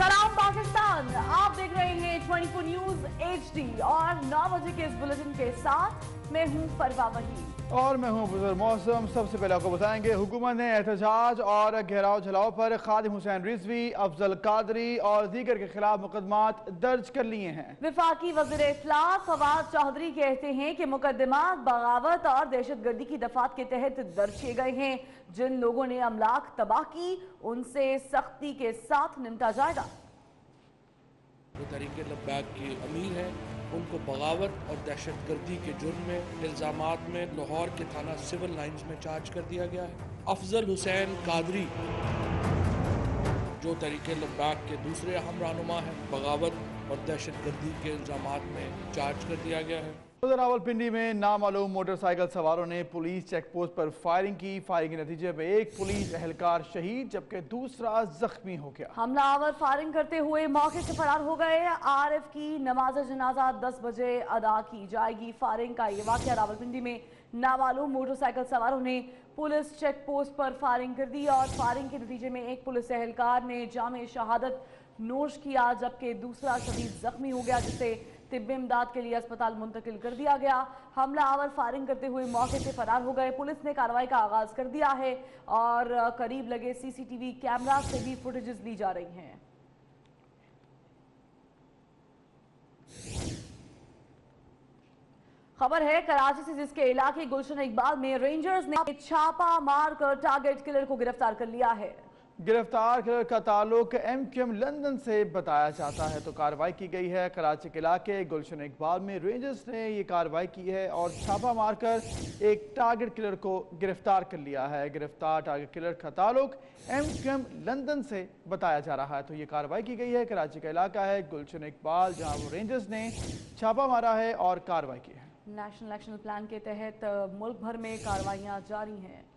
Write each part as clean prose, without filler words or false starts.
सलाम पाकिस्तान, आप देख रहे हैं 24 न्यूज HD और 9 बजे के इस बुलेटिन के साथ मैं हूं फरवा वही और मैं हूं बुजुर्ग मौसम। सबसे पहले आपको बताएंगे हुकूमत ने एहतजाज और घेराव झलाव पर खादिम हुसैन रिजवी, अफजल कादरी और दीगर के खिलाफ मुकदमात दर्ज कर लिए हैं। वफाकी वज़ीर इत्तलात फवाद चौधरी कहते हैं कि मुकदमात बगावत और दहशतगर्दी की दफात के तहत दर्ज किए गए हैं। जिन लोगों ने अमलाक तबाह की उनसे सख्ती के साथ निपटा जाएगा। जो तहरीक लब्बैक की अमीर हैं उनको बगावत और दहशतगर्दी के जुर्म में इल्ज़ामात में लाहौर के थाना सिविल लाइंस में चार्ज कर दिया गया है। अफजल हुसैन कादरी जो तहरीक लब्बैक के दूसरे अहम रहनुमा हैं, बगावत और दहशतगर्दी के इल्ज़ामात में चार्ज कर दिया गया है। उधर रावलपिंडी में नामालूम मोटरसाइकिल सवारों ने पुलिस चेक पोस्ट पर फायरिंग की। फायरिंग के नतीजे में एक पुलिस एहलकार शहीद जबकि दूसरा जख्मी हो गया। हमलावर फायरिंग करते हुए मौके से फरार हो गए। आरिफ की नमाज जनाजा 10 बजे अदा की जाएगी। फायरिंग का ये वाक़या रावलपिंडी में नामालूम मोटरसाइकिल सवारों ने पुलिस चेक पोस्ट पर फायरिंग कर दी और फायरिंग के नतीजे में एक पुलिस एहलकार ने जामे शहादत नोश किया जबकि दूसरा शदीद जख्मी हो गया जिसे तिब्बी इमदाद के लिए अस्पताल मुंतकिल कर दिया गया। हमला आवर फायरिंग करते हुए मौके से फरार हो गए। पुलिस ने कार्रवाई का आगाज कर दिया है और करीब लगे CCTV कैमरा से भी फुटेजेस ली जा रही हैं। खबर है कराची से जिसके इलाके गुलशन इकबाल में रेंजर्स ने छापा मारकर टारगेट किलर को गिरफ्तार कर लिया है। गिरफ्तार किलर का ताल्लुक MQM लंदन से बताया जाता है तो कार्रवाई की गई है। कराची के इलाके गुलशन इकबाल में रेंजर्स ने ये कार्रवाई की है और छापा मारकर एक टारगेट किलर को गिरफ्तार कर लिया है। गिरफ्तार टारगेट किलर का ताल्लुक MQM लंदन से बताया जा रहा है तो ये कार्रवाई की गई है। कराची का इलाका है गुलशन इकबाल जहाँ वो रेंजर्स ने छापा मारा है और कार्रवाई की है। नेशनल एक्शन प्लान के तहत मुल्क भर में कार्रवाइयां जारी हैं।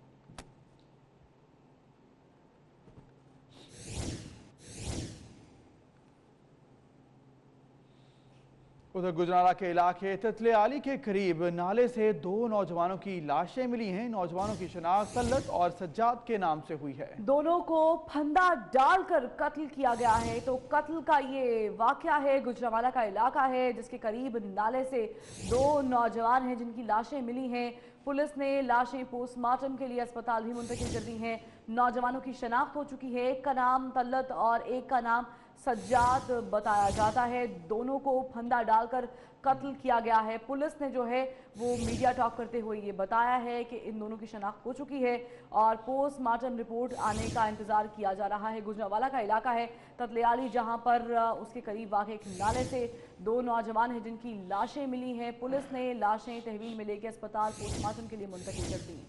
उधर गुजराला के इलाके ततले आली के करीब नाले से 2 नौजवानों की लाशें मिली हैं। नौजवानों की शनाख्त तल्लत और सज्जाद के नाम से हुई है। दोनों को फंदा डालकर कत्ल किया गया है तो कत्ल का ये वाकया है गुजरावाला का इलाका है जिसके करीब नाले से 2 नौजवान हैं जिनकी लाशें मिली हैं। पुलिस ने लाशें पोस्टमार्टम के लिए अस्पताल भी मुंतकिल कर दी हैं। नौजवानों की शनाख्त हो चुकी है। एक का नाम तल्लत और एक का नाम सज्जाद बताया जाता है। दोनों को फंदा डालकर कत्ल किया गया है। पुलिस ने जो है वो मीडिया टॉक करते हुए ये बताया है कि इन दोनों की शनाख्त हो चुकी है और पोस्टमार्टम रिपोर्ट आने का इंतजार किया जा रहा है। गुजरावाला का इलाका है ततलियाली जहां पर उसके करीब वाक़ एक नाले से 2 नौजवान हैं जिनकी लाशें मिली हैं। पुलिस ने लाशें तहवील में लेकर अस्पताल पोस्टमार्टम के लिए मुंतकिल कर दी।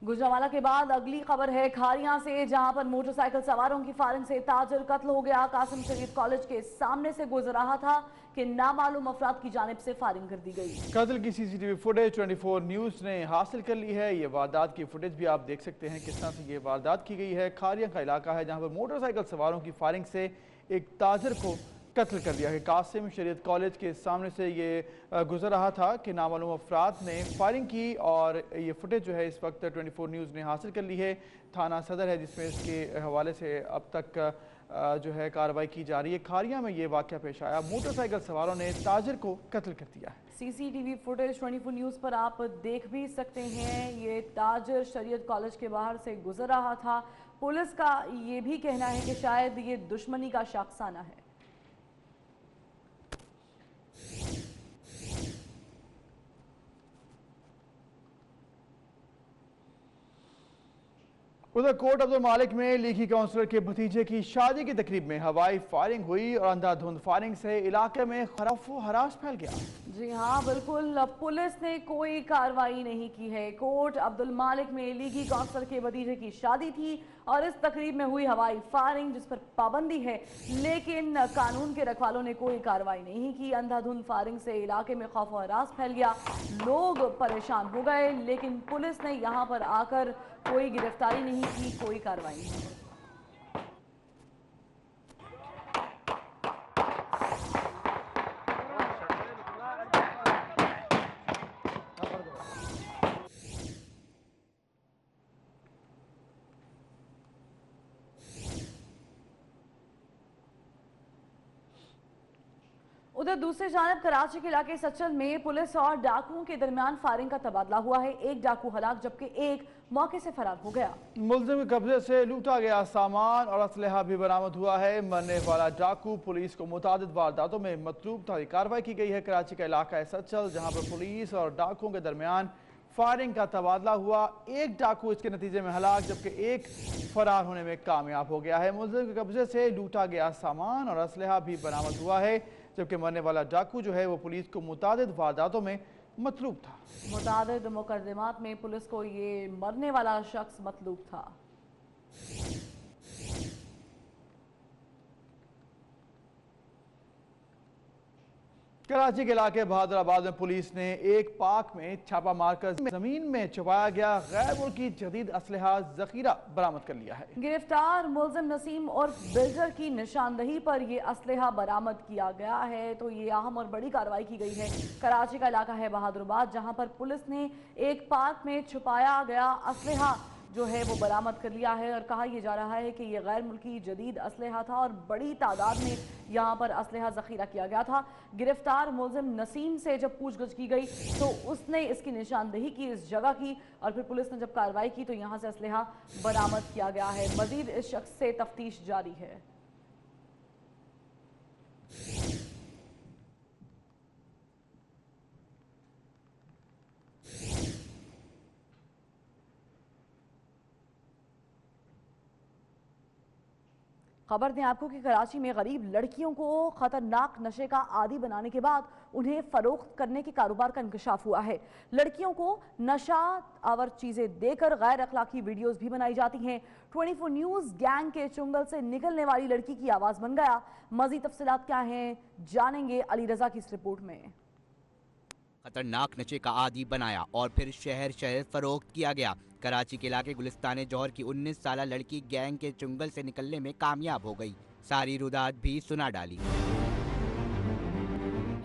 गुजरावाला के बाद अगली खबर है खारियां से जहां पर मोटरसाइकिल सवारों की फायरिंग से ताजर कत्ल हो गया। कासिम शरीफ कॉलेज के सामने से गुजर रहा था कि नामालूम अफराद की जानिब से फायरिंग कर दी गई। कत्ल की CCTV फुटेज 24 न्यूज़ ने हासिल कर ली है। ये वारदात की फुटेज भी आप देख सकते हैं किस तरह से ये वारदात की गई है। खारियां का इलाका है जहाँ पर मोटरसाइकिल सवारों की फायरिंग से एक ताजर को कत्ल कर दिया है। कासिम शरीयत कॉलेज के सामने से ये गुजर रहा था कि नामालूम अफराद ने फायरिंग की और ये फुटेज जो है इस वक्त 24 न्यूज़ ने हासिल कर ली है। थाना सदर है जिसमें इसके हवाले से अब तक जो है कार्रवाई की जा रही है। खारियां में ये वाक़या पेश आया। मोटरसाइकिल सवारों ने ताजिर को कत्ल कर दिया है। CCTV फुटेज 24 न्यूज़ पर आप देख भी सकते हैं। ये ताजर शरीयत कॉलेज के बाहर से गुजर रहा था। पुलिस का ये भी कहना है कि शायद ये दुश्मनी का शाखसाना है। उधर कोट अब्दुल मालिक में लीगी काउंसलर के भतीजे की शादी की तकरीब में हवाई फायरिंग हुई और अंधाधुंध फायरिंग से इलाके में खौफ व हरास फैल गया। जी हाँ बिल्कुल, पुलिस ने कोई कार्रवाई नहीं की है। कोट अब्दुल मालिक में लीगी काउंसलर के भतीजे की शादी थी और इस तकरीब में हुई हवाई फायरिंग जिस पर पाबंदी है लेकिन कानून के रखवालों ने कोई कार्रवाई नहीं की। अंधाधुंध फायरिंग से इलाके में खौफ व हरास फैल गया। लोग परेशान हो गए लेकिन पुलिस ने यहाँ पर आकर कोई गिरफ्तारी नहीं की, कोई कार्रवाई नहीं की। उधर दूसरी जानब कराची के इलाके सचल में पुलिस और डाकुओं के दरमियान फायरिंग का तबादला हुआ है। एक डाकू हलाक जबकि एक मौके से फरार हो गया। मुलजिम के कब्जे से लूटा गया सामान और असलहा भी बरामद हुआ है। मरने वाला डाकू पुलिस को मुतादिद वारदातों में मतलूब था। कार्रवाई की गई है कराची का इलाका है सचल, जहां पर पुलिस और डाकुओं के दरमियान फायरिंग का तबादला हुआ। एक डाकू इसके नतीजे में हलाक जबकि एक फरार होने में कामयाब हो गया है। मुलजिम के कब्जे से लूटा गया सामान और असलहा भी बरामद हुआ है, जबकि मरने वाला डाकू जो है वो पुलिस को मुतादिद वारदातों में मतलूब था। मुतादिद मुकदमात में पुलिस को ये मरने वाला शख्स मतलूब था। कराची के इलाके बहादुराबाद में पुलिस ने एक पार्क में छापा मारकर जमीन में छुपाया गया गैर मुल्की जदीद असलहा जखीरा बरामद कर लिया है। गिरफ्तार मुलजिम नसीम और बिल्डर की निशानदही पर यह असलहा बरामद किया गया है। तो ये अहम और बड़ी कार्रवाई की गई है। कराची का इलाका है बहादुराबाद, जहां पर पुलिस ने एक पार्क में छुपाया गया असलहा जो है वो बरामद कर लिया है और कहा यह जा रहा है कि यह गैर मुल्की जदीद असलहा था और बड़ी तादाद में यहाँ पर असलहा ज़ख़ीरा किया गया था। गिरफ्तार मुलजिम नसीम से जब पूछगछ की गई तो उसने इसकी निशानदही की इस जगह की और फिर पुलिस ने जब कार्रवाई की तो यहाँ से असलहा बरामद किया गया है। मजीद इस शख्स से तफ्तीश जारी है। खबर दें आपको कि कराची में गरीब लड़कियों को खतरनाक नशे का आदी बनाने के बाद उन्हें फरोख्त करने के कारोबार का इंकशाफ हुआ है। लड़कियों को नशा आवर चीजें देकर गैर अखलाकी वीडियोस भी बनाई जाती हैं। 24 न्यूज गैंग के चुंगल से निकलने वाली लड़की की आवाज बन गया। मजीद तफसीलात क्या हैं जानेंगे अली रजा की इस रिपोर्ट में। खतरनाक नशे का आदी बनाया और फिर शहर शहर फरोख्त किया गया। कराची के इलाके गुलिस्तान जौहर की 19 साल लड़की गैंग के चुंगल से निकलने में कामयाब हो गई। सारी रुदात भी सुना डाली।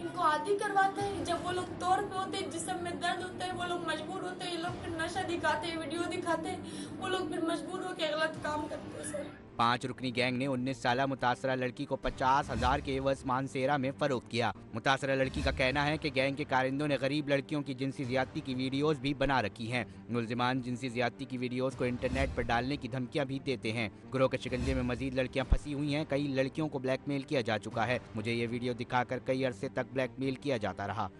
इनको आदी करवाते हैं, जब वो लोग तौर पे होते हैं, जिस्म में दर्द होता है, वो लोग मजबूर होते हैं, ये लोग फिर नशा दिखाते हैं, वीडियो दिखाते हैं, वो लोग फिर मजबूर होकर गलत काम करते हैं। सर 5 रुकनी गैंग ने 19 साल मुतासरा लड़की को 50,000 के एवज मानसेरा में फरोख्त किया। मुतासरा लड़की का कहना है कि गैंग के कारिंदों ने गरीब लड़कियों की जिनसी ज्यादती की वीडियोस भी बना रखी हैं। मुलजिमान जिनसी ज्यादती की वीडियोस को इंटरनेट पर डालने की धमकियां भी देते हैं। गिरोह के शिकंजे में मजीद लड़कियां फंसी हुई हैं। कई लड़कियों को ब्लैकमेल किया जा चुका है। मुझे ये वीडियो दिखाकर कई अरसे तक ब्लैकमेल किया जाता रहा।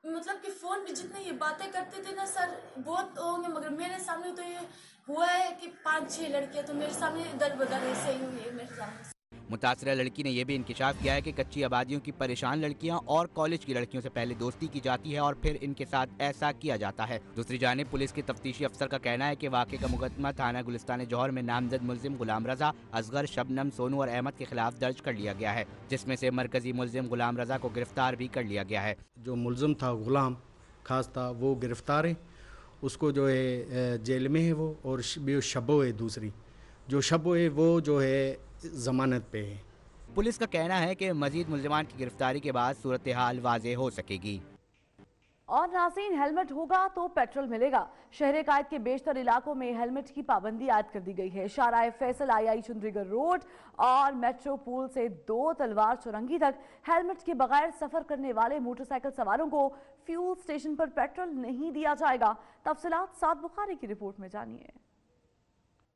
मतलब कि फोन पे जितने ये बातें करते थे ना सर, बहुत होंगे, मगर मेरे सामने तो ये हुआ है कि 5-6 लड़कियां तो मेरे सामने दर बदर ऐसे ही हुई है मेरे सामने। मुतासरा लड़की ने यह भी इंकिशाफ किया है कि कच्ची आबादियों की परेशान लड़कियां और कॉलेज की लड़कियों से पहले दोस्ती की जाती है और फिर इनके साथ ऐसा किया जाता है। दूसरी जानिब पुलिस के तफ्तीशी अफसर का कहना है कि वाक़े का मुकदमा थाना गुलिस्तान जौहर में नामजद मुलजिम गुलाम रजा, असगर, शबनम, सोनू और अहमद के खिलाफ दर्ज कर लिया गया है, जिसमें से मरकजी मुलजिम गुलाम रजा को गिरफ्तार भी कर लिया गया है। जो मुलजिम था गुलाम खास था वो गिरफ्तार है, उसको जो है जेल में है वो, और शबो है दूसरी, जो शबो है वो जो है ज़मानत पे है। पुलिस का कहना है कि मजीद मुलजिमान की गिरफ्तारी के बाद सूरत हाल वाज़ेह हो सकेगी। और नाज़रीन, हेलमेट होगा तो पेट्रोल मिलेगा। शहर कायद के बेशतर इलाकों में हेलमेट की पाबंदी आयद कर दी गई है। शाहराह फैसल, आई चुंद्रीगढ़ रोड और मेट्रो पुल से 2 तलवार चौरंगी तक हेलमेट के बगैर सफर करने वाले मोटरसाइकिल सवारों को फ्यूल स्टेशन पर पेट्रोल नहीं दिया जाएगा। तफसीलात साद बुखारी की रिपोर्ट में जानिए।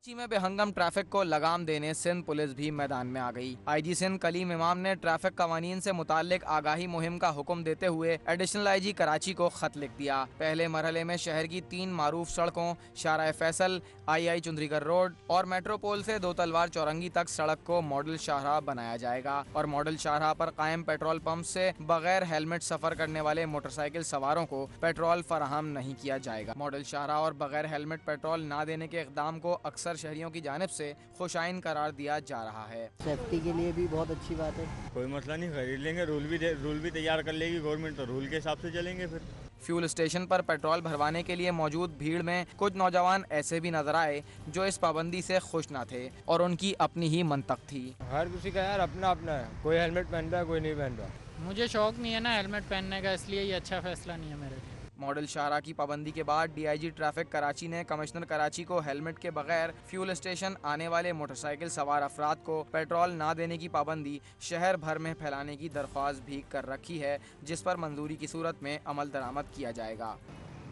कराची में बेहंगम ट्रैफिक को लगाम देने सिंध पुलिस भी मैदान में आ गई। आईजी सिंध कलीम इमाम ने ट्रैफिक कवानीन से मुताल्लिक आगाही मुहिम का हुक्म देते हुए एडिशनल आईजी कराची को खत लिख दिया। पहले मरहले में शहर की 3 मारूफ सड़कों शाहराह फैसल, आई चुंद्रीगढ़ रोड और मेट्रोपोल से 2 तलवार चौरंगी तक सड़क को मॉडल शाहराह बनाया जाएगा और मॉडल शाहराह पर कायम पेट्रोल पंप से बगैर हेलमेट सफर करने वाले मोटरसाइकिल सवारों को पेट्रोल फराहम नहीं किया जाएगा। मॉडल शाहराह और बगैर हेलमेट पेट्रोल न देने के इक़दाम को अक्सर शहरियों की जानिब से खुशाइन करार दिया जा रहा है। सेफ्टी के लिए भी बहुत अच्छी बात है। कोई मसला नहीं, खरीद लेंगे, रूल भी तैयार कर लेगी गवर्नमेंट, तो रूल के हिसाब से चलेंगे। फिर फ्यूल स्टेशन पर पेट्रोल भरवाने के लिए मौजूद भीड़ में कुछ नौजवान ऐसे भी नजर आए जो इस पाबंदी से खुश न थे और उनकी अपनी ही मंतक थी। हर किसी का यार अपना अपना है, कोई हेलमेट पहनता है कोई नहीं पहनता। मुझे शौक नहीं है ना हेलमेट पहनने का, इसलिए ये अच्छा फैसला नहीं है मेरे लिए। मॉडल शाहराह की पाबंदी के बाद DIG ट्रैफिक कराची ने कमिश्नर कराची को हेलमेट के बगैर फ्यूल स्टेशन आने वाले मोटरसाइकिल सवार अफराद को पेट्रोल ना देने की पाबंदी शहर भर में फैलाने की दरख्वास्त भी कर रखी है, जिस पर मंजूरी की सूरत में अमल दरामद किया जाएगा।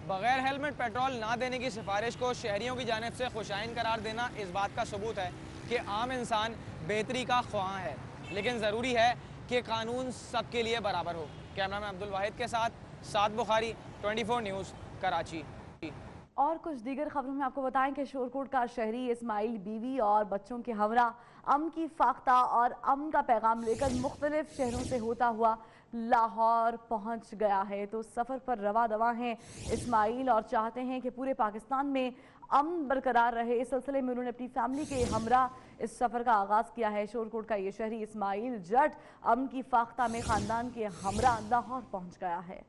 बगैर हेलमेट पेट्रोल ना देने की सिफारिश को शहरियों की जानिब से खुशाइन करार देना इस बात का सबूत है कि आम इंसान बेहतरी का ख्वाह है, लेकिन ज़रूरी है कि कानून सबके लिए बराबर हो। कैमरामैन अब्दुल वाहिद के साथ साद बुखारी, 24 न्यूज़, कराची। और कुछ दीगर खबरों में आपको बताएं कि शोरकोट का शहरी इस्माइल बीवी और बच्चों के हमरा अमन की फाख्ता और अमन का पैगाम लेकर मुख्तलिफ शहरों से होता हुआ लाहौर पहुंच गया है। तो सफ़र पर रवा दवा हैं इस्माइल और चाहते हैं कि पूरे पाकिस्तान में अमन बरकरार रहे। इस सिलसिले में उन्होंने अपनी फैमिली के हमरा इस सफ़र का आगाज़ किया है। शोरकोट का ये शहरी इस्माइल जट अमन की फाख्ता में ख़ानदान के हमरा लाहौर पहुँच गया है।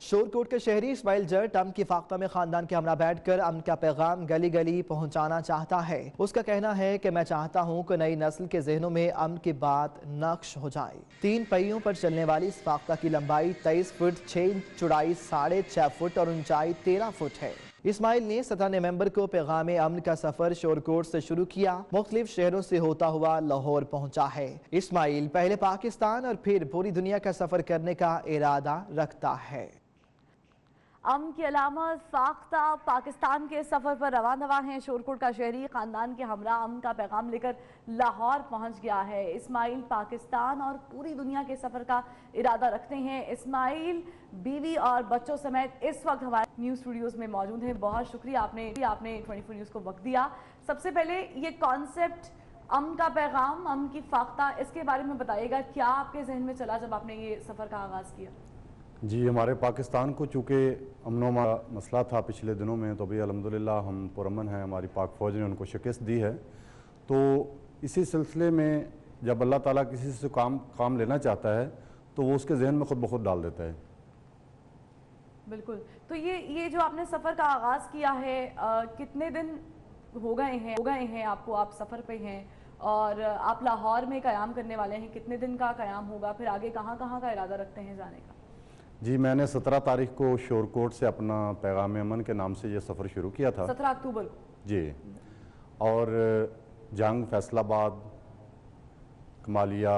शोरकोट के शहरी इस्माइल जट अमन की फाख्ता में खानदान के हमरा बैठकर अमन का पैगाम गली गली पहुंचाना चाहता है। उसका कहना है कि मैं चाहता हूं कि नई नस्ल के जहनों में अमन की बात नक्श हो जाए। 3 पहियों पर चलने वाली इस फाख्ता की लंबाई 23 फुट 6 इंच, चौड़ाई 6.5 फुट और ऊंचाई 13 फुट है। इस्माइल ने 17 नवंबर को पैगाम अमन का सफर शोरकोट से शुरू किया, मुख्तलिफ शहरों से होता हुआ लाहौर पहुंचा है। इस्माइल पहले पाकिस्तान और फिर पूरी दुनिया का सफर करने का इरादा रखता है। अमन की अलामत फाख्ता पाकिस्तान के सफ़र पर रवा दवा हैं। शोरकोट का शहरी ख़ानदान के हमरा अमन का पैगाम लेकर लाहौर पहुंच गया है। इस्माइल पाकिस्तान और पूरी दुनिया के सफ़र का इरादा रखते हैं। इस्माइल बीवी और बच्चों समेत इस वक्त हमारे न्यूज़ स्टूडियोज़ में मौजूद हैं। बहुत शुक्रिया आपने 24 न्यूज़ को वक्त दिया। सबसे पहले ये कॉन्सेप्ट अमन का पैगाम, अमन की फाख्ता, इसके बारे में बताइएगा, क्या आपके जहन में चला जब आपने ये सफ़र का आगाज़ किया? जी, हमारे पाकिस्तान को चूँकि अमन मसला था पिछले दिनों में, तो अभी अल्हम्दुलिल्लाह हम पुरअमन हैं। हमारी पाक फ़ौज ने उनको शिकस्त दी है। तो इसी सिलसिले में जब अल्लाह ताला किसी से काम लेना चाहता है तो वो उसके जहन में खुद ब खुद डाल देता है। बिल्कुल। तो ये जो आपने सफ़र का आगाज़ किया है, कितने दिन हो गए हैं आपको, आप सफ़र पे हैं और आप लाहौर में क़याम करने वाले हैं, कितने दिन का क़याम होगा, फिर आगे कहाँ का इरादा रखते हैं जाने का? जी, मैंने 17 तारीख को शोरकोट से अपना पैगाम अमन के नाम से ये सफ़र शुरू किया था। 17 अक्टूबर को? जी। और जंग, फैसलाबाद, कमालिया,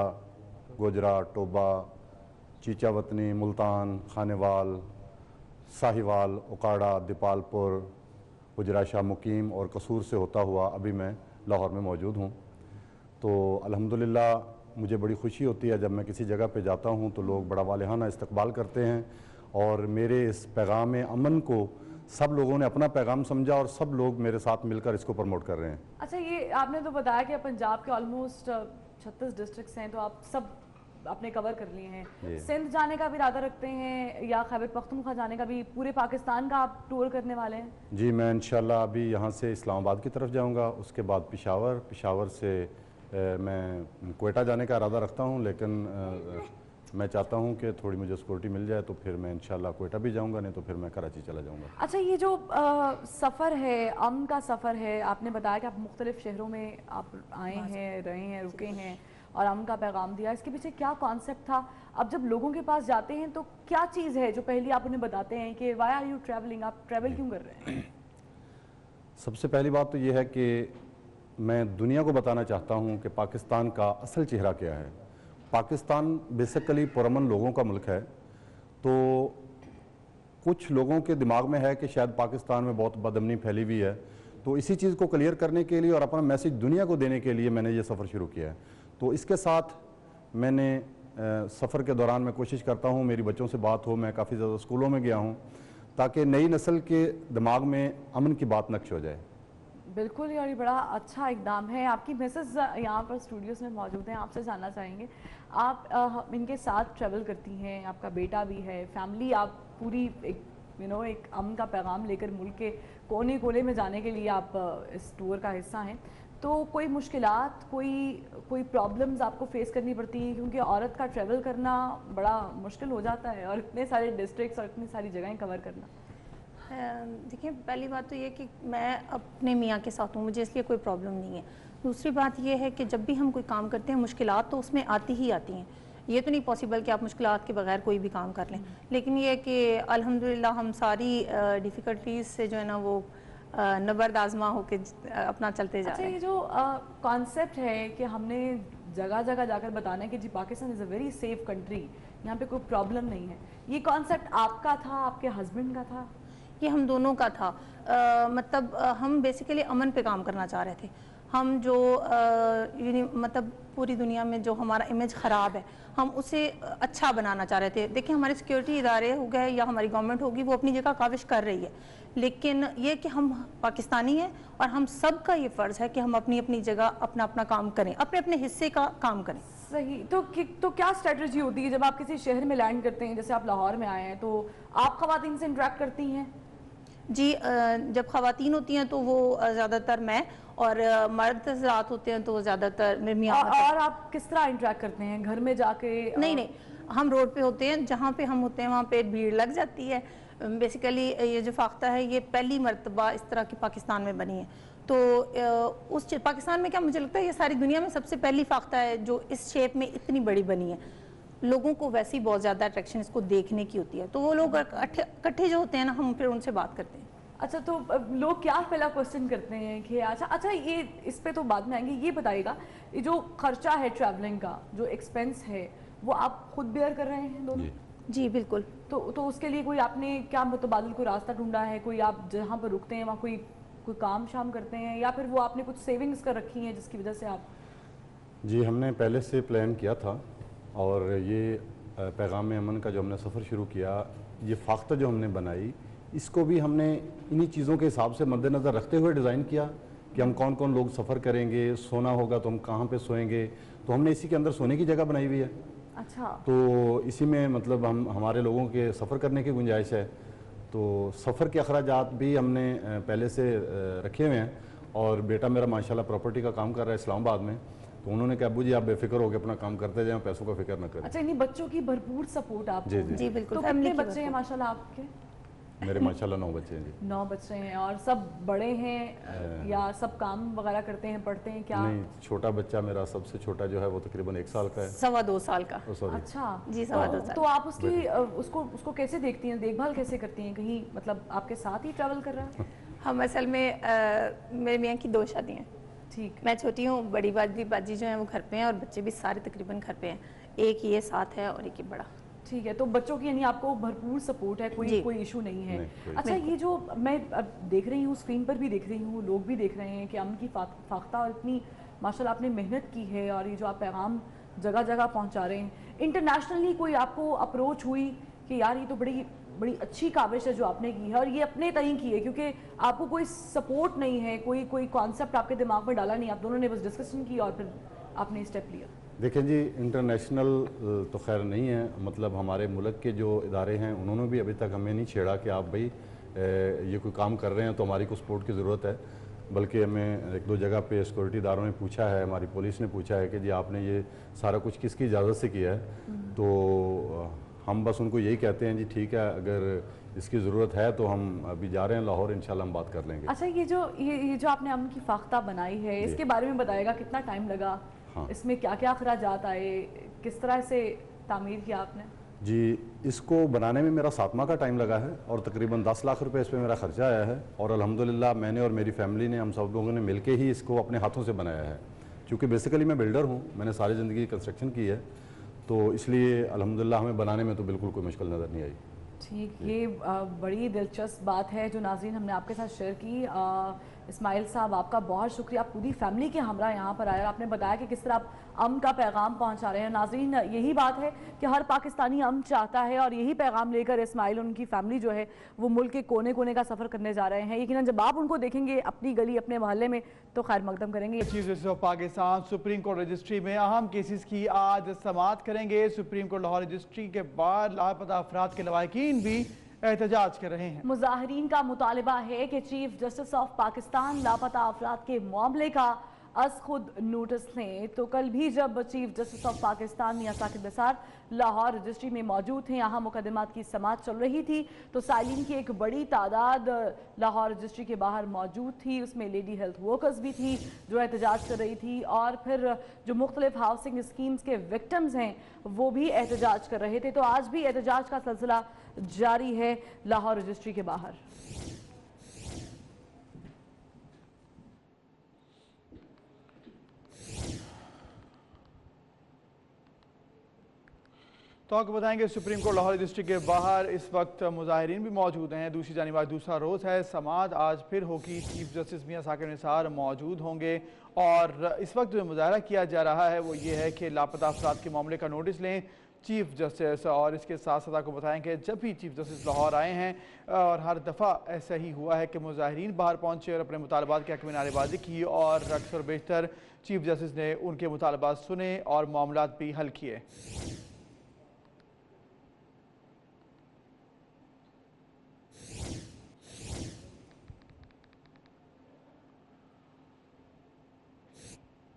गोजरा, टोबा, चीचावतनी, मुल्तान, खानेवाल, साहिवाल, उकाड़ा, दीपालपुर, गुजरा शाह मुकीम और कसूर से होता हुआ अभी मैं लाहौर में मौजूद हूँ। तो अल्हम्दुलिल्लाह मुझे बड़ी खुशी होती है जब मैं किसी जगह पे जाता हूँ तो लोग बड़ा वालेहाना इस्तकबाल करते हैं और मेरे इस पैगाम अमन को सब लोगों ने अपना पैगाम समझा और सब लोग मेरे साथ मिलकर इसको प्रमोट कर रहे हैं। अच्छा, ये आपने तो बताया कि पंजाब के ऑलमोस्ट 36 डिस्ट्रिक्ट्स हैं, तो आप सब आपने कवर कर लिए हैं। सिंध जाने का भी इरादा रखते हैं या खैबर पख्तूनख्वा जाने का भी, पूरे पाकिस्तान का आप टूर करने वाले हैं? जी, मैं इंशाल्लाह अभी यहाँ से इस्लामाबाद की तरफ जाऊँगा, उसके बाद पेशावर से मैं क्वेटा जाने का इरादा रखता हूँ, लेकिन मैं चाहता हूँ कि थोड़ी मुझे सिक्योरिटी मिल जाए तो फिर मैं इंशाल्लाह क्वेटा भी जाऊँगा, नहीं तो फिर मैं कराची चला जाऊँगा। अच्छा, ये जो सफ़र है, अमन का सफ़र है, आपने बताया कि आप मुख्तलिफ शहरों में आप आए हैं, रहे हैं, रुके हैं और अमन का पैगाम दिया, इसके पीछे क्या कॉन्सेप्ट था? अब जब लोगों के पास जाते हैं तो क्या चीज़ है जो पहले आप उन्हें बताते हैं कि वाई आर यू ट्रैवलिंग, आप ट्रैवल क्यों कर रहे हैं? सबसे पहली बात तो ये है कि मैं दुनिया को बताना चाहता हूँ कि पाकिस्तान का असल चेहरा क्या है। पाकिस्तान बेसिकली पुरअमन लोगों का मुल्क है। तो कुछ लोगों के दिमाग में है कि शायद पाकिस्तान में बहुत बदअमनी फैली हुई है, तो इसी चीज़ को क्लियर करने के लिए और अपना मैसेज दुनिया को देने के लिए मैंने ये सफ़र शुरू किया है। तो इसके साथ मैंने सफ़र के दौरान मैं कोशिश करता हूँ मेरी बच्चों से बात हो, मैं काफ़ी ज़्यादा स्कूलों में गया हूँ ताकि नई नस्ल के दिमाग में अमन की बात नक्श हो जाए। बिल्कुल, यार ये बड़ा अच्छा इकदाम है। आपकी मिसेस यहाँ पर स्टूडियोज़ में मौजूद हैं, आपसे जानना चाहेंगे, आप इनके साथ ट्रैवल करती हैं, आपका बेटा भी है, फैमिली, आप पूरी एक अमन का पैगाम लेकर मुल्क के कोने कोने में जाने के लिए आप इस टूर का हिस्सा हैं। तो कोई मुश्किलात, कोई प्रॉब्लम्स आपको फेस करनी पड़ती है? क्योंकि औरत का ट्रैवल करना बड़ा मुश्किल हो जाता है और इतने सारे डिस्ट्रिक्ट्स और इतनी सारी जगहें कवर करना। देखिए, पहली बात तो ये कि मैं अपने मियाँ के साथ हूँ, मुझे इसलिए कोई प्रॉब्लम नहीं है। दूसरी बात ये है कि जब भी हम कोई काम करते हैं मुश्किलात तो उसमें आती ही आती हैं। یہ تو نہیں پاسبل کہ آپ مشکلات کے بغیر کوئی بھی کام کر لیں، لیکن یہ کہ الحمدللہ ہم ساری ڈیفیکلٹیز سے جو ہے نا وہ نبرد آزما ہو کے اپنا چلتے جا رہے ہیں۔ یہ جو کانسیپٹ ہے کہ ہم نے جگہ جگہ جا کر بتانا ہے کہ جی پاکستان از اے ویری سیف کنٹری، یہاں پہ کوئی پرابلم نہیں ہے، یہ کانسیپٹ آپ کا تھا، آپ کے ہسبینڈ کا تھا؟ یہ ہم دونوں کا تھا، مطلب ہم بیسیکلی امن پہ کام کرنا چاہ رہے تھے۔ ہم جو مطلب پوری دنیا میں جو ہمارا امیج خراب ہے ہم اسے اچھا بنانا چاہ رہے تھے۔ دیکھیں ہمارے سیکیورٹی ادارے ہو گئے یا ہماری گورنمنٹ ہوگی وہ اپنی جگہ کاوش کر رہی ہے، لیکن یہ کہ ہم پاکستانی ہیں اور ہم سب کا یہ فرض ہے کہ ہم اپنی اپنی جگہ اپنا اپنا کام کریں، اپنے اپنے حصے کا کام کریں۔ صحیح، تو کیا اسٹریٹجی ہوتی ہے جب آپ کسی شہر میں لینڈ کرتے ہیں، جیسے آپ لاہور میں آئے ہیں، تو آپ خواتین سے انٹریکٹ کرتی ہیں؟ جی جب خواتین ہوتی ہیں تو وہ زیادہ تر میں، اور مرد حضرات ہوتے ہیں تو وہ زیادہ تر میاں۔ اور آپ کس طرح انٹریکٹ کرتے ہیں؟ گھر میں جا کے؟ نہیں، ہم روڈ پہ ہوتے ہیں، جہاں پہ ہم ہوتے ہیں وہاں پہ بھیڑ لگ جاتی ہے۔ بیسیکلی یہ جو فاختہ ہے یہ پہلی مرتبہ اس طرح کی پاکستان میں بنی ہے، تو اس پاکستان میں کیا مجھے لگتا ہے یہ ساری دنیا میں سب سے پہلی فاختہ ہے جو اس شیپ میں اتنی بڑی بنی ہے۔ لوگوں کو ویسے ہی بہت زیادہ اٹریکشن اس کو دیکھنے کی ہوتی ہے، تو وہ لوگ اکٹھے جو ہوتے ہیں نا ہم پھر ان سے بات کرتے ہیں۔ اچھا، تو لوگ کیا پہلا کوسچن کرتے ہیں کہ اچھا یہ اس پہ تو بعد میں آئیں گے، یہ بتائیے گا یہ جو خرچہ ہے ٹریولنگ کا، جو ایکسپینس ہے، وہ آپ خود بیئر کر رہے ہیں دونوں؟ جی بالکل۔ تو اس کے لیے کوئی آپ نے کیا متبادل کوئی راستہ ڈھونڈا ہے؟ کوئی آپ جہاں پر رکتے ہیں وہاں کوئی کام شام کرتے ہیں، یا پھر وہ آپ نے کچھ سیونگز کر رکھی ہیں جس کی وجہ سے آپ؟ جی ہم نے پہلے سے پلان کیا تھا، اور یہ پیغام امن کا جو ہم نے سفر شروع کیا، یہ فاختہ جو ہم نے بنائی اس کو بھی ہم نے انہی چیزوں کے حساب سے مد نظر رکھتے ہوئے ڈیزائن کیا کہ ہم کون کون لوگ سفر کریں گے، سونا ہوگا تو ہم کہاں پہ سوئیں گے، تو ہم نے اسی کے اندر سونے کی جگہ بنائی ہوئی ہے۔ اچھا، تو اسی میں مطلب ہمارے لوگوں کے سفر کرنے کی گنجائش ہے، تو سفر کے اخراجات بھی ہم نے پہلے سے رکھے ہوئے ہیں۔ اور بیٹا میرا ماشاءاللہ پراپرٹی کا کام کر رہا ہے اسلام آباد میں، تو انہوں نے کہا ابو جی آپ بے فکر ہو کے اپنا کام کرتے جائیں، پیسوں کا فکر نہ کریں۔ اچھا، انہیں بچوں کی بھرپور سپورٹ آپ کو؟ جی بالکل۔ تو کتنے بچے ہیں ماشاءاللہ آپ کے؟ میرے ماشاءاللہ 9 بچے ہیں۔ جی 9 بچے ہیں، اور سب بڑے ہیں یا سب کام وغیرہ کرتے ہیں، پڑھتے ہیں کیا؟ نہیں، چھوٹا بچہ میرا سب سے چھوٹا جو ہے وہ تقریباً 1 سال کا ہے۔ 2.25 سال کا۔ اچھا جی 2.25 سال۔ تو آپ اس کو کیسے دیکھتی ہیں، دیکھ بھال کیسے کرتی ہیں؟ کہیں مطلب آپ کے ساتھ ہی ٹریول کر رہا ہے؟ ہم اصل میں میرے میاں کی 2 شادیاں ہیں۔ ٹھیک، میں چھوٹی ہوں، بڑی باجی جو ہیں وہ گھر پہ ہیں، اور بچے بھی سارے تقریباً گھر پہ ہیں، ایک یہ ساتھ ہے اور ایک یہ بڑا۔ ٹھیک ہے، تو بچوں کی یعنی آپ کو بھرپور سپورٹ ہے، کوئی ایشو نہیں ہے؟ اچھا، یہ جو میں دیکھ رہی ہوں اسکرین پر بھی دیکھ رہی ہوں، لوگ بھی دیکھ رہے ہیں کہ امن کی فاختہ اور اتنی ماشاءاللہ آپ نے محنت کی ہے، اور یہ جو آپ پیغام جگہ جگہ پہنچا رہے ہیں، انٹرنیشنلی کوئی آپ کو اپروچ ہوئی کہ یار یہ تو بڑی اچھی کاوش ہے جو آپ نے کی ہے، اور یہ اپنے تئیں کی ہے کیونکہ آپ کو کوئی سپورٹ نہیں ہے، کوئی کانسیپٹ آپ کے دماغ میں ڈالا نہیں، آپ دونوں نے بس ڈسکشن کی اور پھر آپ نے اسٹیپ لیا؟ دیکھیں جی انٹرنیشنل تو خیر نہیں ہے، مطلب ہمارے ملک کے جو ادارے ہیں انہوں نے بھی ابھی تک ہمیں نہیں چھیڑا کہ آپ بھائی یہ کوئی کام کر رہے ہیں تو ہماری کو سپورٹ کی ضرورت ہے، بلکہ ہمیں 1-2 جگہ پہ سیکورٹی اداروں نے پوچھا ہے، ہماری پولیس نے پوچھا ہے کہ جی آپ نے یہ سارا کچھ کس کی اجازت سے کیا ہے، تو ہم بس ان کو یہی کہتے ہیں جی ٹھیک ہے اگر اس کی ضرورت ہے تو ہم ابھی جا رہے ہیں لاہور، انشاءاللہ ہم بات کر لیں گے۔ اچھا، یہ جو آپ نے امن کی فاختہ بنائی ہے اس کے بارے میں بتائے گا، کتنا ٹائم لگا، اس میں کیا کیا اخراجات آئے، کس طرح سے تعمیر کیا آپ نے؟ جی اس کو بنانے میں میرا 7 ماہ کا ٹائم لگا ہے، اور تقریباً 10 لاکھ روپے اس پہ میرا خرچہ آیا ہے، اور الحمدللہ میں نے اور میری فیملی نے، ہم سب لوگوں نے مل کے ہی اس کو اپنے ہاتھوں سے بنایا ہے، کیونکہ بیسیکلی میں بلڈر ہوں، میں نے ساری زندگی کنسٹرکشن کی ہے، تو اس لیے الحمدللہ ہمیں بنانے میں تو بالکل کوئی مشکل نظر نہیں آئی۔ ٹھیک، یہ بڑی دلچسپ بات ہے جو ناظرین ہم نے آپ کے ساتھ شیئر کی۔ اسماعیل صاحب آپ کا بہت شکریہ، آپ پوری فیملی کے ہمراہ یہاں پر آئے اور آپ نے بتایا کہ کس طرح آپ امن کا پیغام پہنچا رہے ہیں۔ ناظرین یہی بات ہے کہ ہر پاکستانی امن چاہتا ہے، اور یہی پیغام لے کر اسماعیل اور ان کی فیملی جو ہے وہ ملک کے کونے کونے کا سفر کرنے جا رہے ہیں۔ یقیناً جب آپ ان کو دیکھیں گے اپنی گلی اپنے محلے میں تو خیر مقدم کریں گے۔ Chief justice of Pakistan supreme court registry میں اہم کیسز کی آج سماعت کریں گے۔ سپریم کورٹ لاہور رجسٹری کے باہر لاپتہ افراد کے لواحقین بھی احتجاج کر رہے ہیں۔ مظاہرین کا مطالبہ ہے کہ چیف جسٹس آف پاکستان لاپتہ افراد کے معاملے کا از خود نوٹس لیں تو کل بھی جب چیف جسٹس آف پاکستان میاں ثاقب نثار لاہور رجسٹری میں موجود تھے، یہاں مقدمات کی سماعت چل رہی تھی تو سائلین کی ایک بڑی تعداد لاہور رجسٹری کے باہر موجود تھی، اس میں لیڈی ہیلتھ ورکرز بھی تھی جو احتجاج کر رہی تھی، اور پھر جو مختلف ہاؤسنگ اسکیمز کے وکٹمز ہیں وہ بھی احتجاج کر رہے تھے۔ تو آج بھی احتجاج کا سلسلہ جاری ہے لاہور رجسٹری کے باہر۔ تو آپ کو بتائیں گے سپریم کورٹ لاہور رجسٹری کے باہر اس وقت مظاہرین بھی موجود ہیں۔ دوسری جانب آج دوسرا روز ہے، سماعت آج پھر ہوگی، چیف جسٹس میاں ثاقب نثار موجود ہوں گے، اور اس وقت جو مظاہرہ کیا جا رہا ہے وہ یہ ہے کہ لاپتہ افراد کے معاملے کا نوٹس لیں چیف جسٹس، اور اس کے ساتھ ساتھ آپ کو بتائیں کہ جب بھی چیف جسٹس لاہور آئے ہیں اور ہر دفعہ ایسا ہی ہوا ہے کہ مظاہرین باہر پہنچے اور اپنے مطالبات کے حق میں نعرے بازی کی، اور اکثر بیشتر چیف جسٹس نے ان کے مطالبات سنے اور معاملات بھی حل کیے۔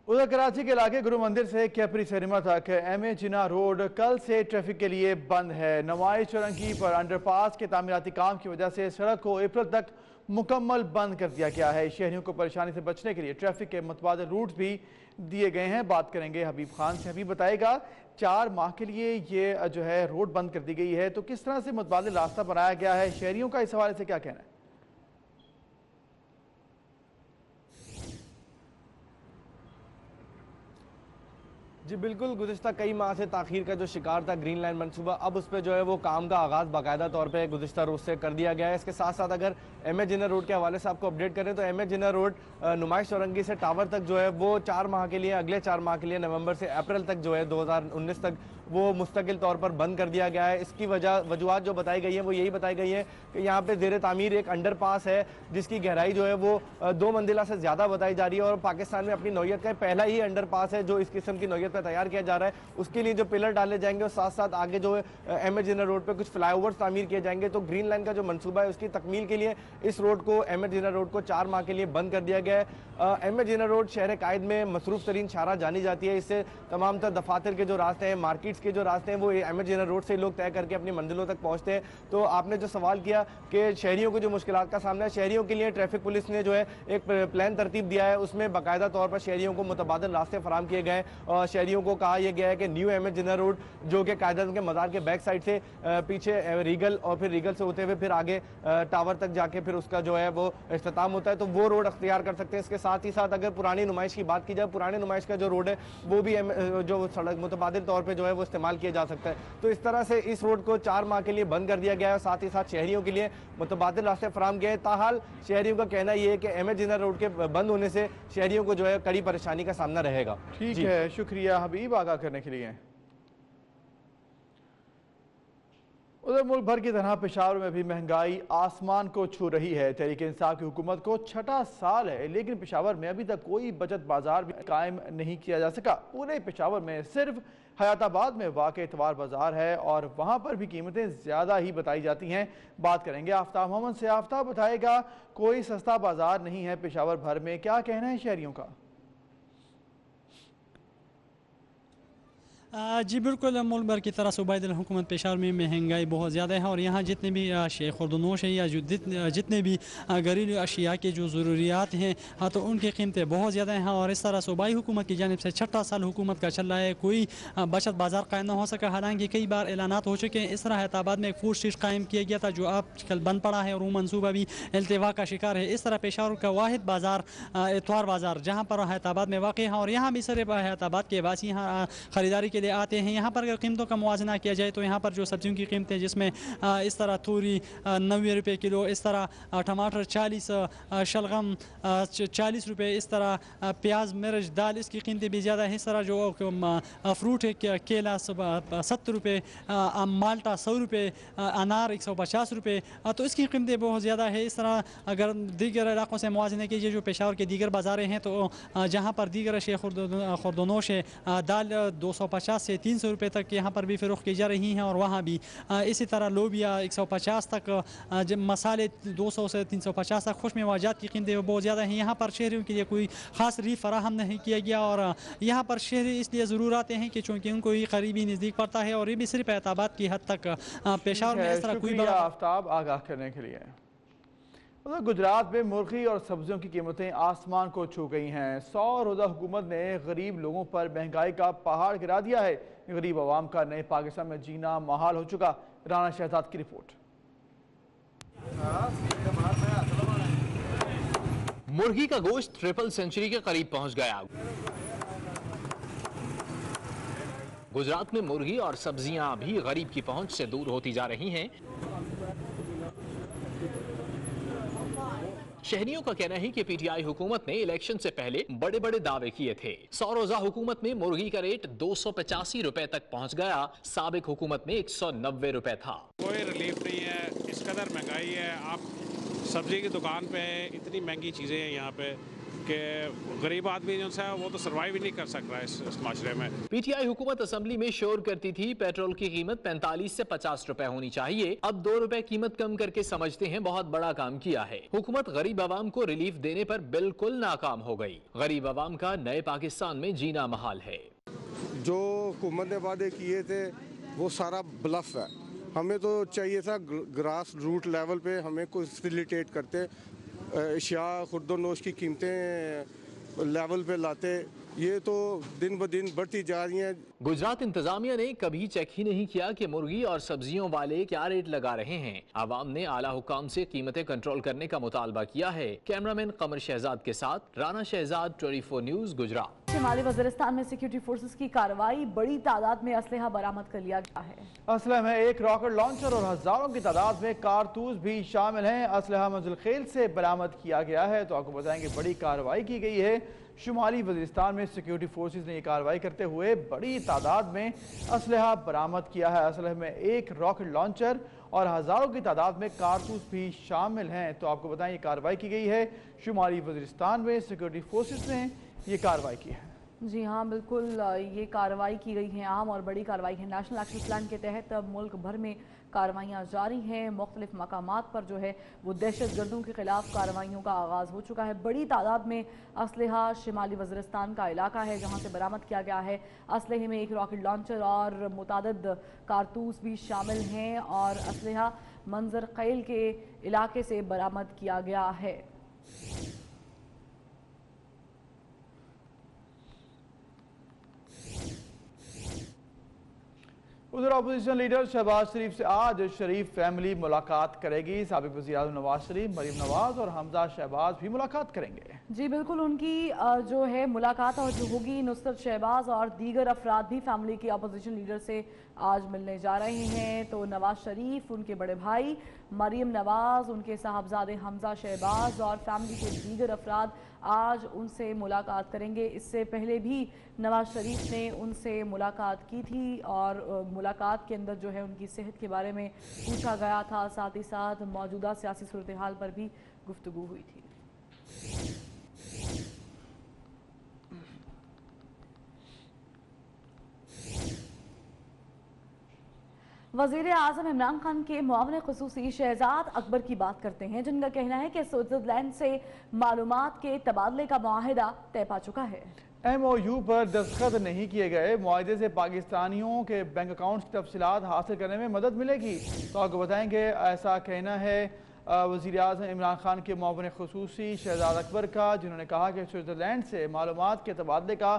ادھر کراچی کے علاقے گرو مندر سے کیپری سینما تک ایم اے جناح روڈ کل سے ٹریفک کے لیے بند ہے۔ نمائش چورنگی پر انڈر پاس کے تعمیراتی کام کی وجہ سے سڑک کو اپریل تک مکمل بند کر دیا گیا ہے۔ شہریوں کو پریشانی سے بچنے کے لیے ٹریفک کے متبادل روٹس بھی دیے گئے ہیں۔ بات کریں گے حبیب خان سے، حبیب بتائے گا 4 ماہ کے لیے یہ جو ہے روڈ بند کر دی گئی ہے، تو کس طرح سے متبادل راستہ بنایا گیا ہے، شہریوں کا اس حوالے سے کیا کہنا ہے؟ جی بالکل، گزشتہ کئی ماہ سے تاخیر کا جو شکار تھا گرین لائن منصوبہ، اب اس پہ جو ہے وہ کام کا آغاز باقاعدہ طور پہ گزشتہ روز سے کر دیا گیا ہے۔ اس کے ساتھ ساتھ اگر ایم اے جناح روڈ کے حوالے سے آپ کو اپڈیٹ کریں تو ایم اے جناح روڈ نمائش چورنگی سے ٹاور تک جو ہے وہ 4 ماہ کے لیے، اگلے 4 ماہ کے لیے نومبر سے اپریل تک جو ہے 2019 تک وہ مستقل طور پر بند کر دیا گیا ہے۔ اس کی وجوہات جو بتائی گئی ہیں وہ یہی بتائی گئی ہیں کہ یہاں پہ زیر تعمیر ایک انڈر پاس ہے جس کی گہرائی جو ہے وہ 2 منزلہ سے زیادہ بتائی جا رہی ہے، اور پاکستان میں اپنی نوعیت کا پہلا ہی انڈر پاس ہے جو اس قسم کی نوعیت پہ تیار کیا جا رہا ہے۔ اس کے لیے جو پلر ڈالے جائیں گے اور ساتھ ساتھ آگے جو ایم اے جناح روڈ پہ کچھ فلائی اوورز تعمیر کیے جائیں گے، تو گرین لائن کا جو منصوبہ ہے اس کی تکمیل کے لیے اس روڈ کو، ایم اے جناح روڈ کو 4 ماہ کے لیے بند کر دیا گیا ہے۔ ایم اے جناح روڈ شہر قائد میں مصروف ترین شاہراہ جانی جاتی ہے، اس سے تمام تر دفاتر کے جو راستے ہیں، مارکیٹس کے جو راستے ہیں، وہ ایم اے جناح روڈ سے لوگ طے کر کے اپنی منزلوں تک پہنچتے ہیں۔ تو آپ نے جو سوال کیا کہ شہریوں کو جو مشکلات کا سامنا ہے، شہریوں کے لیے ٹریفک پولیس نے جو ہے ایک پلان ترتیب دیا ہے، اس میں باقاعدہ طور پر شہریوں کو متبادل راستے فراہم کیے گئے ہیں، اور شہریوں کو کہا یہ گیا ہے کہ نیو ایم اے جناح روڈ جو کہ قائداعظم کے مزار کے بیک سائڈ سے پیچھے ریگل اور پھر ریگل سے ہوتے ہوئے پھر آگے ٹاور تک جا کے پھر اس کا جو ہے وہ اختتام ہوتا ہے، تو وہ روڈ اختیار کر سکتے ہیں۔ اس کے ساتھ ہی ساتھ اگر پرانی نمائش کی بات کی جائے، پرانی نمائش کا جو روڈ ہے وہ بھی جو سڑک متبادل طور پہ جو ہے وہ استعمال کیا جا سکتا ہے۔ تو اس طرح سے اس روڈ کو 4 ماہ کے لیے بند کر دیا گیا ہے، اور ساتھ ہی ساتھ شہریوں کے لیے متبادل راستے فراہم کیے ہیں۔ تاحال شہریوں کا کہنا یہ ہے کہ ایم اے جناح روڈ کے بند ہونے سے شہریوں کو جو ہے کڑی پریشانی کا سامنا رہے گا۔ ٹھیک ہے، شکریہ حبیب آگاہ کرنے کے لیے۔ ادھر ملک بھر کی طرح پشاور میں بھی مہنگائی آسمان کو چھو رہی ہے۔ تحریک انصاف کی حکومت کو 6واں سال ہے، لیکن پشاور میں ابھی تک کوئی بچت بازار بھی قائم نہیں کیا جا سکا۔ پورے پشاور میں صرف حیات آباد میں واقع اتوار بازار ہے، اور وہاں پر بھی قیمتیں زیادہ ہی بتائی جاتی ہیں۔ بات کریں گے آفتاب محمد سے، آفتاب بتائے گا کوئی سستا بازار نہیں ہے پشاور بھر میں، کیا کہنا ہے شہریوں کا؟ جی بالکل، ملک بھر کی طرح صوبائی حکومت پشاور میں مہنگائی بہت زیادہ ہے، اور یہاں جتنے بھی شیخ خوردنوش ہیں یا جتنے بھی گھریلو اشیاء کے جو ضروریات ہیں تو ان کی قیمتیں بہت زیادہ ہیں، اور اس طرح صوبائی حکومت کی جانب سے 6واں سال حکومت کا چل رہا ہے، کوئی بچت بازار قائم نہ ہو سکا۔ حالانکہ کئی بار اعلانات ہو چکے ہیں، اس طرح حیات آباد میں ایک فوڈ اسٹریٹ قائم کیا گیا تھا جو آج کل بند پڑا ہے، اور وہ منصوبہ بھی التوا کا شکار ہے۔ اس طرح پشاور کا واحد بازار اتوار بازار جہاں پر حیات آباد میں واقع ہے، اور یہاں بھی صرف حیات آباد کے واسی یہاں خریداری کے لیے آتے ہیں۔ یہاں پر اگر قیمتوں کا موازنہ کیا جائے تو یہاں پر جو سبزیوں کی قیمتیں، جس میں اس طرح توری 90 روپے کلو، اس طرح ٹماٹر 40، شلغم 40 روپے، اس طرح پیاز، مرچ، دال اس کی قیمتیں بھی زیادہ ہیں۔ اس طرح جو فروٹ ہے، کیلا 70 روپے، مالٹا 100 روپے، انار 150 روپے، تو اس کی قیمتیں بہت زیادہ ہے۔ اس طرح اگر دیگر علاقوں سے موازنہ کیجیے جو پشاور کے دیگر بازاریں ہیں، تو جہاں پر دیگر شیخ خوردنوش ہے، دال 250 250 से 300 रुपये तक यहाँ पर भी फ़रोख्त की जा रही हैं। और वहाँ भी इसी तरह लोबिया 150 तक, जब मसाले 200 से 350 तक, खुश मेवाजात की कीमतें बहुत ज़्यादा हैं। यहाँ पर शहरियों के लिए कोई ख़ास रिलीफ फराहम नहीं किया गया और यहाँ पर शहरी इसलिए ज़रूर आते हैं कि चूँकि उनको ये करीबी नज़दीक पड़ता है और ये भी सिर्फ एताबाद की हद तक। पेशावर में इस तरह कोई बड़ा आफ्ताब आगाह करने के लिए। गुजरात में मुर्गी और सब्जियों की कीमतें आसमान को छू गई हैं। 100 रोज़ा हुकूमत ने गरीब लोगों पर महंगाई का पहाड़ गिरा दिया है। गरीब आवाम का नए पाकिस्तान में जीना महाल हो चुका। राना शहजाद की रिपोर्ट। मुर्गी का गोश्त ट्रिपल सेंचुरी के करीब पहुंच गया। गुजरात में मुर्गी और सब्जियां भी गरीब की पहुंच से दूर होती जा रही हैं। शहरियों का कहना है कि पीटीआई हुकूमत ने इलेक्शन से पहले बड़े बड़े दावे किए थे। 100 रोजा हुकूमत में मुर्गी का रेट 285 रुपए तक पहुंच गया। साबिक हुकूमत में 190 रुपए था। कोई रिलीफ नहीं है, इस कदर महंगाई है। आप सब्जी की दुकान पे इतनी महंगी चीजें हैं यहाँ पे कि गरीब आदमी जो है वो तो सर्वाइव ही नहीं कर सक रहा है इस माशरे में। पीटीआई हुकूमत असेंबली में शोर करती थी पेट्रोल की कीमत 45 से 50 रुपए होनी चाहिए। अब 2 रुपए कीमत कम करके समझते हैं बहुत बड़ा काम किया है। हुकूमत गरीब आवाम को रिलीफ देने पर बिल्कुल नाकाम हो गई। गरीब आवाम का नए पाकिस्तान में जीना महाल है। जो हुकूमत ने वादे किए थे वो सारा ब्लफ है। हमें तो चाहिए था ग्रास रूट लेवल पे हमें कुछ फैसिलिटेट करते, अशिया खुर्दोनोश की कीमतें लेवल पे लाते। ये तो दिन ब दिन बढ़ती जा रही हैं। गुजरात इंतजामिया ने कभी चेक ही नहीं किया कि मुर्गी और सब्जियों वाले क्या रेट लगा रहे हैं। आवाम ने आला हुकाम से कीमतें कंट्रोल करने का मुतालबा किया है। कैमरामैन कमर शहजाद के साथ राना शहजाद, 24 न्यूज़, गुजरात। शिमाली वज़ीरिस्तान में सिक्योरिटी फोर्सेस की कार्रवाई, बड़ी तादाद में असलहा बरामद कर लिया गया है। असलहे में एक रॉकेट लॉन्चर और हजारों की तादाद में कारतूस भी शामिल हैं। असलहा मंजिल खेल से बरामद किया गया है। तो आपको बताएंगे बड़ी कार्रवाई की गई है। शुमाली वज़ीरिस्तान में सिक्योरिटी फोर्सेस ने यह कार्रवाई करते हुए बड़ी तादाद में असलहा बरामद किया है। असलहे में एक रॉकेट लॉन्चर और हजारों की तादाद में कारतूस भी शामिल हैं। तो आपको बताएं ये कार्रवाई की गई है। शुमाली वज़ीरिस्तान में सिक्योरिटी फोर्सेस ने ये कार्रवाई की है। जी हाँ, बिल्कुल ये कार्रवाई की गई है, अहम और बड़ी कार्रवाई है। नेशनल एक्शन प्लान के तहत अब मुल्क भर में कार्रवाइयाँ जारी हैं। मुख्तलिफ मकामात पर जो है वो दहशत गर्दों के खिलाफ कार्रवाइयों का आगाज़ हो चुका है। बड़ी तादाद में असलहा शिमाली वज़ीरिस्तान का इलाका है जहाँ से बरामद किया गया है। असलहे में एक रॉकेट लॉन्चर और मुतादिद कारतूस भी शामिल हैं और असलहा मंजर कैल के इलाके से बरामद किया गया है। उधर अपोजिशन लीडर शहबाज शरीफ से आज शरीफ फैमिली मुलाकात करेगी। साबिक वज़ीर आज़म नवाज शरीफ, मरीम नवाज और हमजा शहबाज भी मुलाकात करेंगे। जी बिल्कुल, उनकी जो है मुलाकात और जो होगी, नुसरत शहबाज और दीगर अफराद भी फैमिली के अपोजिशन लीडर से आज मिलने जा रहे हैं। तो नवाज शरीफ, उनके बड़े भाई मरीम नवाज, उनके साहबजादे हमजा शहबाज और फैमिली के दीगर अफराद आज उनसे मुलाकात करेंगे। इससे पहले भी नवाज शरीफ ने उनसे मुलाकात की थी और मुलाकात के अंदर जो है उनकी सेहत के बारे में पूछा गया था। साथ ही साथ मौजूदा सियासी सूरत हाल पर भी गुफ्तगू हुई थी। वज़ीर आज़म इमरान खान के मुआविन ख़ुसूसी शहजाद अकबर की बात करते हैं, जिनका कहना है कि स्विट्ज़रलैंड से मालूमात के तबादले का मुआहिदा तय पा चुका है। MOU पर दस्तखत नहीं किए गए मुआहिदे से पाकिस्तानियों के बैंक अकाउंट्स की तफसीलात हासिल करने में मदद मिलेगी। तो आपको बताएंगे ऐसा कहना है वज़ीर आज़म इमरान खान के मुआविन ख़ुसूसी शहजाद अकबर का, जिन्होंने कहा कि स्विट्ज़रलैंड से मालूमात के तबादले का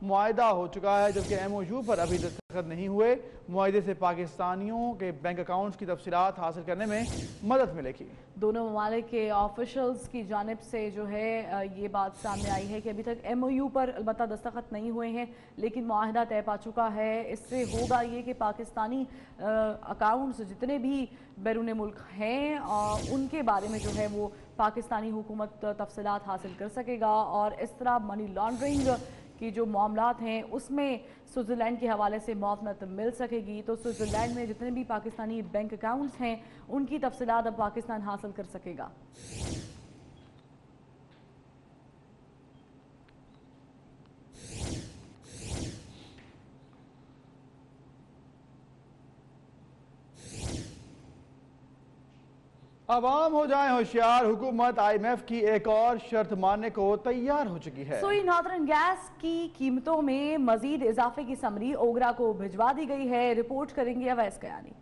मुआहिदा हो चुका है, जबकि MOU पर अभी दस्तखत नहीं हुए। मुआहिदे से पाकिस्तानियों के बैंक अकाउंट्स की तफसीलात हासिल करने में मदद मिलेगी। दोनों ममालिक के ऑफिशल्स की जानिब से जो है ये बात सामने आई है कि अभी तक MOU पर अलबत्ता दस्तखत नहीं हुए हैं, लेकिन मुआहिदा तय पा चुका है। इससे होगा ये कि पाकिस्तानी अकाउंट्स जितने भी बैरून मुल्क हैं उनके बारे में जो है वो पाकिस्तानी हुकूमत तफसीलात हासिल कर सकेगा और इस तरह मनी लॉन्ड्रिंग की जो मामलात हैं उसमें स्विट्ज़रलैंड के हवाले से मुआवनत मिल सकेगी। तो स्विट्ज़रलैंड में जितने भी पाकिस्तानी बैंक अकाउंट्स हैं उनकी तफसीलात अब पाकिस्तान हासिल कर सकेगा। आवाम हो जाए होशियार, हुकूमत IMF की एक और शर्त मानने को तैयार हो चुकी है। सुई नॉर्दर्न गैस की कीमतों में मजीद इजाफे की समरी ओगरा को भिजवा दी गई है। रिपोर्ट करेंगे अवैस कयानी।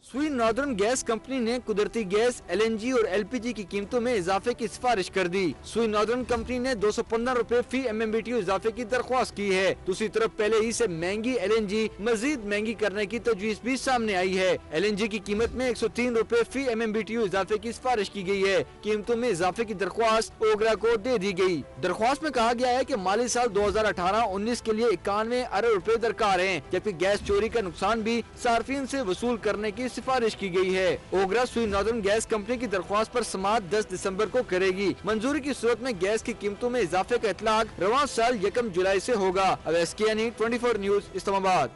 सुई नॉर्दर्न गैस कंपनी ने कुदरती गैस, LNG और LPG की कीमतों में इजाफे की सिफारिश कर दी। सुई नॉर्दर्न कंपनी ने 215 रुपए फी MMBTU इजाफे की दरख्वास्त की है। दूसरी तरफ पहले ही से महंगी LNG मजीद महंगी करने की तजवीज भी सामने आई है। LNG की कीमत में 103 रुपए फी MMBTU इजाफे की सिफारिश की गई है। कीमतों में इजाफे की दरख्वास्त ओगरा को दे दी गई। दरख्वास्त में कहा गया है कि माली साल 2018-19 के लिए 91 अरब रुपए दरकार हैं, जबकि गैस चोरी का नुकसान भी सार्फिन से वसूल करने की सिफारिश की गई है। ओगरा सुई नॉर्दर्न गैस कंपनी की दरख्वास्त पर समाअत 10 दिसंबर को करेगी। मंजूरी की सूरत में गैस की कीमतों में इजाफे का इतलाक रवां साल 1 जुलाई से होगा। अवैस कियानी, 24 न्यूज, इस्लामाबाद।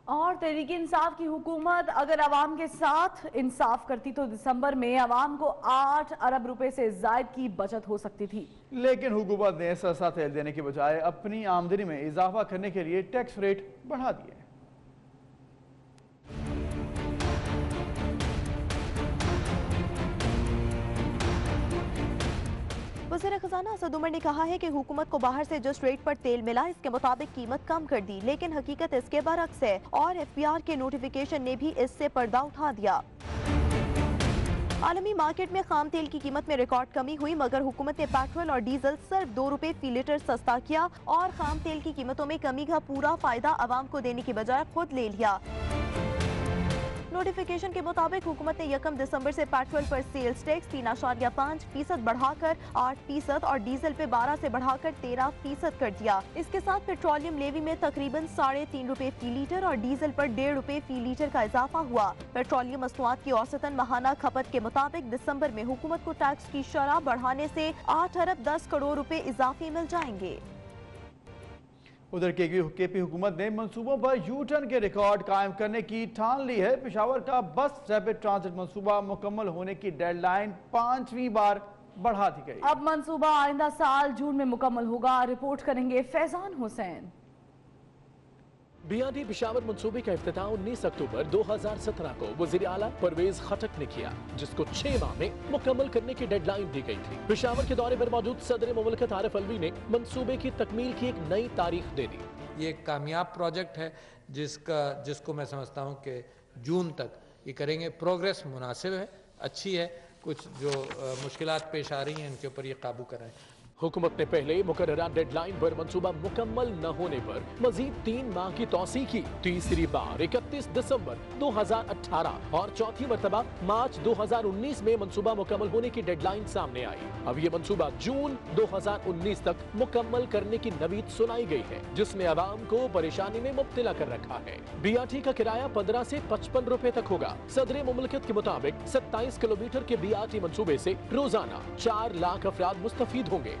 और तहरीक इंसाफ की हुकूमत अगर आवाम के साथ इंसाफ करती तो दिसंबर में आवाम को 8 अरब रुपए से जायद की बचत हो सकती थी, लेकिन हुकूमत ने सस्ता तेल देने के बजाय अपनी आमदनी में इजाफा करने के लिए टैक्स रेट बढ़ा दिए। वज़ीर खजाना असद उमर ने कहा है कि हुकूमत को बाहर से जिस रेट पर तेल मिला इसके मुताबिक कीमत कम कर दी, लेकिन हकीकत इसके बरक्स है और FBR के नोटिफिकेशन ने भी इससे पर्दा उठा दिया। आलमी मार्केट में खाम तेल की कीमत में रिकॉर्ड कमी हुई, मगर हुकूमत ने पेट्रोल और डीजल सिर्फ 2 रुपए फी लीटर सस्ता किया और खाम तेल की कीमतों में कमी का पूरा फायदा आवाम को देने की बजाय खुद ले लिया। नोटिफिकेशन के मुताबिक हुकूमत ने 1 दिसंबर से पेट्रोल पर सेल्स टैक्स 3.5% बढ़ाकर 8% और डीजल पे 12 से बढ़ाकर 13% कर दिया। इसके साथ पेट्रोलियम लेवी में तकरीबन 3.5 रुपए फी लीटर और डीजल पर 1.5 रुपए फी लीटर का इजाफा हुआ। पेट्रोलियम मसनूआत की औसतन माहाना खपत के मुताबिक दिसंबर में हुकूमत को टैक्स की शरह बढ़ाने से 8 अरब 10 करोड़ रुपए इजाफी मिल जाएंगे। उधर केपी हुकूमत ने मंसूबों पर यू टर्न के रिकॉर्ड कायम करने की ठान ली है। पेशावर का बस रैपिड ट्रांजिट मंसूबा मुकम्मल होने की डेडलाइन 5वीं बार बढ़ा दी गई। अब मंसूबा आइंदा साल जून में मुकम्मल होगा। रिपोर्ट करेंगे फैजान हुसैन। BRT पेशावर मंसूबे का इफ्तिताह 19 अक्टूबर 2017 को वज़ीर आला परवेज खटक ने किया, जिसको 6 माह में मुकम्मल करने की डेडलाइन दी गई थी। पेशावर के दौरे पर मौजूद सदर मुमलिकत आरिफ अलवी ने मंसूबे की तकमील की एक नई तारीख दे दी। ये एक कामयाब प्रोजेक्ट है जिसको मैं समझता हूँ कि जून तक ये करेंगे। प्रोग्रेस मुनासिब है, अच्छी है। कुछ जो मुश्किलात पेश आ रही हैं इनके ऊपर ये काबू कराएं। हुकूमत ने पहले मुकर्ररा डेडलाइन पर मंसूबा मुकम्मल न होने पर मजीद 3 माह की तौसी की। तीसरी बार 31 दिसंबर 2018 और चौथी मरतबा मार्च 2019 में मंसूबा मुकम्मल होने की डेडलाइन सामने आई। अब ये मंसूबा जून 2019 तक मुकम्मल करने की नवीद सुनाई गई है, जिसने आवाम को परेशानी में मुब्तला कर रखा है। BRT का किराया 15 से 55 रुपए तक होगा। सदर मुमलिकत के मुताबिक 27 किलोमीटर के BRT मंसूबे से रोजाना 4 लाख अफराद मुस्तफीद होंगे।